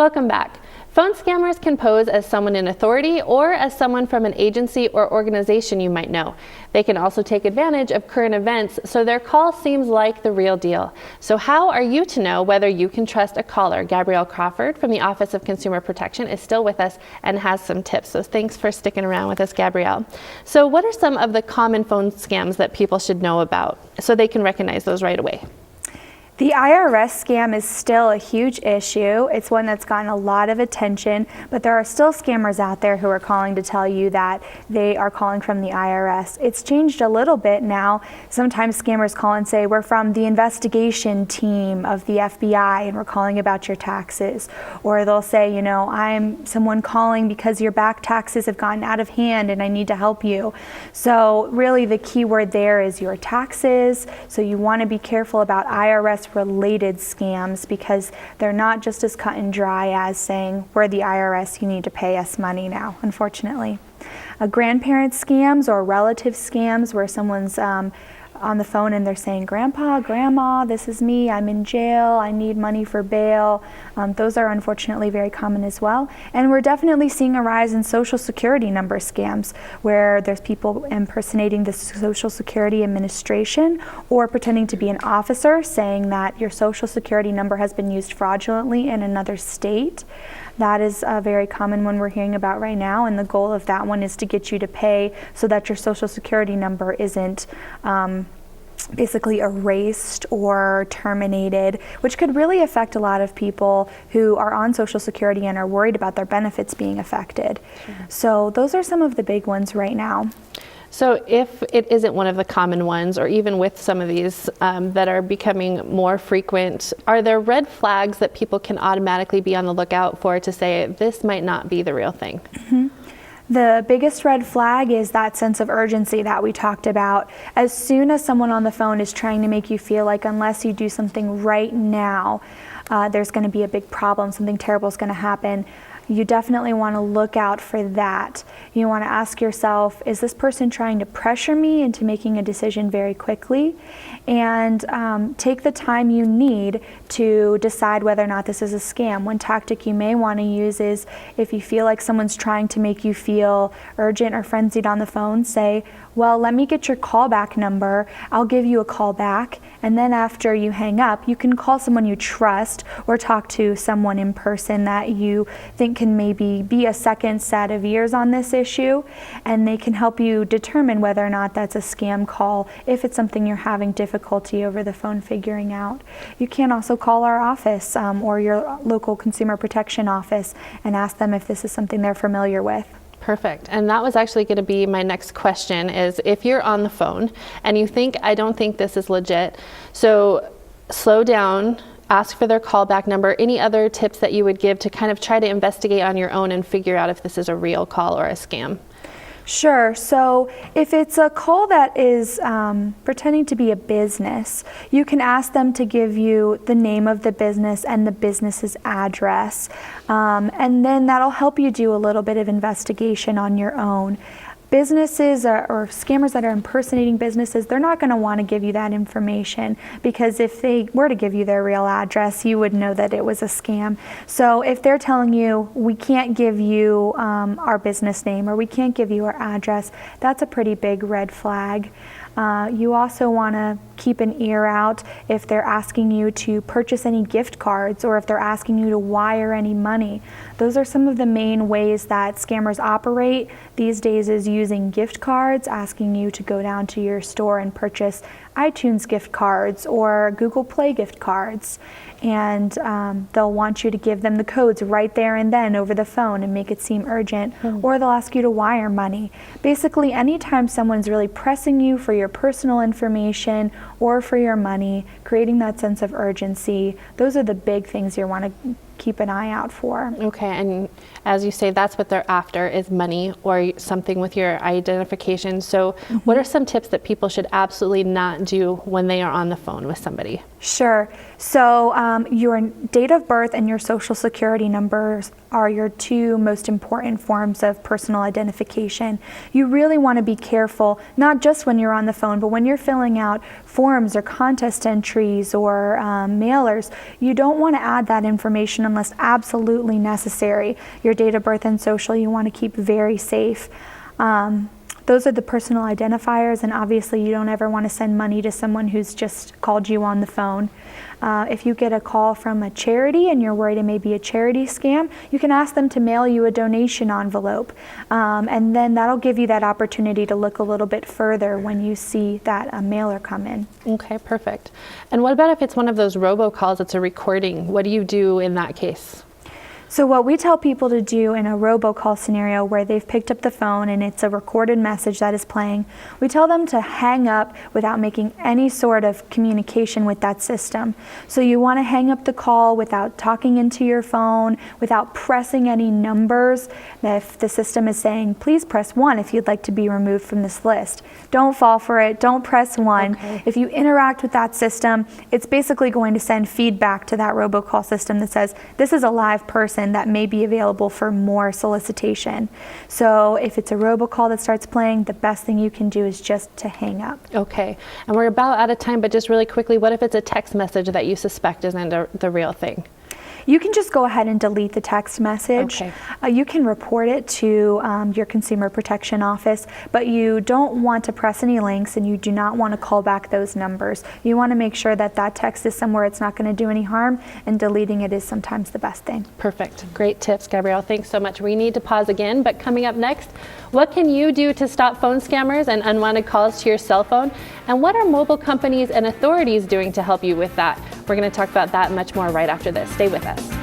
Welcome back. Phone scammers can pose as someone in authority or as someone from an agency or organization you might know. They can also take advantage of current events, so their call seems like the real deal. So how are you to know whether you can trust a caller? Gabrielle Crawford from the Office of Consumer Protection is still with us and has some tips. So thanks for sticking around with us, Gabrielle. So what are some of the common phone scams that people should know about so they can recognize those right away? The IRS scam is still a huge issue. It's one that's gotten a lot of attention, but there are still scammers out there who are calling to tell you that they are calling from the IRS. It's changed a little bit now. Sometimes scammers call and say, we're from the investigation team of the FBI and we're calling about your taxes. Or they'll say, you know, I'm someone calling because your back taxes have gotten out of hand and I need to help you. So really the key word there is your taxes. So you want to be careful about IRS related scams because they're not just as cut and dry as saying, we're the IRS, you need to pay us money now, unfortunately. Grandparent scams or relative scams where someone's on the phone and they're saying, Grandpa, Grandma, this is me, I'm in jail, I need money for bail. Those are unfortunately very common as well. And we're definitely seeing a rise in Social Security number scams where there's people impersonating the Social Security Administration or pretending to be an officer saying that your Social Security number has been used fraudulently in another state. That is a very common one we're hearing about right now, and the goal of that one is to get you to pay so that your Social Security number isn't basically erased or terminated, which could really affect a lot of people who are on Social Security and are worried about their benefits being affected. Sure. So those are some of the big ones right now. So if it isn't one of the common ones, or even with some of these that are becoming more frequent, are there red flags that people can automatically be on the lookout for to say this might not be the real thing? Mm-hmm. The biggest red flag is that sense of urgency that we talked about. As soon as someone on the phone is trying to make you feel like unless you do something right now, there's going to be a big problem, something terrible is going to happen. You definitely want to look out for that. You want to ask yourself, is this person trying to pressure me into making a decision very quickly? And take the time you need to decide whether or not this is a scam. One tactic you may want to use is if you feel like someone's trying to make you feel urgent or frenzied on the phone, say, well, let me get your callback number. I'll give you a call back. And then after you hang up, you can call someone you trust or talk to someone in person that you think can maybe be a second set of ears on this issue. And they can help you determine whether or not that's a scam call if it's something you're having difficulty over the phone figuring out. You can also call our office or your local consumer protection office and ask them if this is something they're familiar with. Perfect. And that was actually going to be my next question is if you're on the phone and you think, I don't think this is legit, so slow down, ask for their callback number. Any other tips that you would give to kind of try to investigate on your own and figure out if this is a real call or a scam? Sure. So if it's a call that is pretending to be a business, you can ask them to give you the name of the business and the business's address. And then that'll help you do a little bit of investigation on your own. Businesses or scammers that are impersonating businesses, they're not going to want to give you that information because if they were to give you their real address, you would know that it was a scam. So if they're telling you, we can't give you our business name or we can't give you our address, that's a pretty big red flag. You also want to keep an ear out if they're asking you to purchase any gift cards or if they're asking you to wire any money. Those are some of the main ways that scammers operate these days is using gift cards, asking you to go down to your store and purchase iTunes gift cards or Google Play gift cards. And they'll want you to give them the codes right there and then over the phone and make it seem urgent, or they'll ask you to wire money. Basically, anytime someone's really pressing you for your personal information or for your money, creating that sense of urgency, those are the big things you want to keep an eye out for. Okay, and as you say, that's what they're after is money or something with your identification. So what are some tips that people should absolutely not do when they are on the phone with somebody? Sure. So your date of birth and your Social Security numbers are your two most important forms of personal identification. You really want to be careful, not just when you're on the phone, but when you're filling out forms or contest entries or mailers, you don't want to add that information unless absolutely necessary. Your date of birth and social you want to keep very safe. Those are the personal identifiers, and obviously you don't ever want to send money to someone who's just called you on the phone. If you get a call from a charity and you're worried it may be a charity scam, you can ask them to mail you a donation envelope, and then that'll give you that opportunity to look a little bit further when you see that mailer come in. Okay, perfect. And what about if it's one of those robocalls that's a recording? What do you do in that case? So what we tell people to do in a robocall scenario where they've picked up the phone and it's a recorded message that is playing, we tell them to hang up without making any sort of communication with that system. So you want to hang up the call without talking into your phone, without pressing any numbers. If the system is saying, please press 1 if you'd like to be removed from this list, don't fall for it, don't press 1. Okay. If you interact with that system, it's basically going to send feedback to that robocall system that says, this is a live person that may be available for more solicitation. So if it's a robocall that starts playing, the best thing you can do is just to hang up. Okay, and we're about out of time, but just really quickly, what if it's a text message that you suspect isn't the real thing? You can just go ahead and delete the text message. Okay. You can report it to your Consumer Protection Office, but you don't want to press any links and you do not want to call back those numbers. You want to make sure that that text is somewhere it's not going to do any harm, and deleting it is sometimes the best thing. Perfect. Great tips, Gabrielle. Thanks so much. We need to pause again, but coming up next, what can you do to stop phone scammers and unwanted calls to your cell phone? And what are mobile companies and authorities doing to help you with that? We're going to talk about that and much more right after this. Stay with us.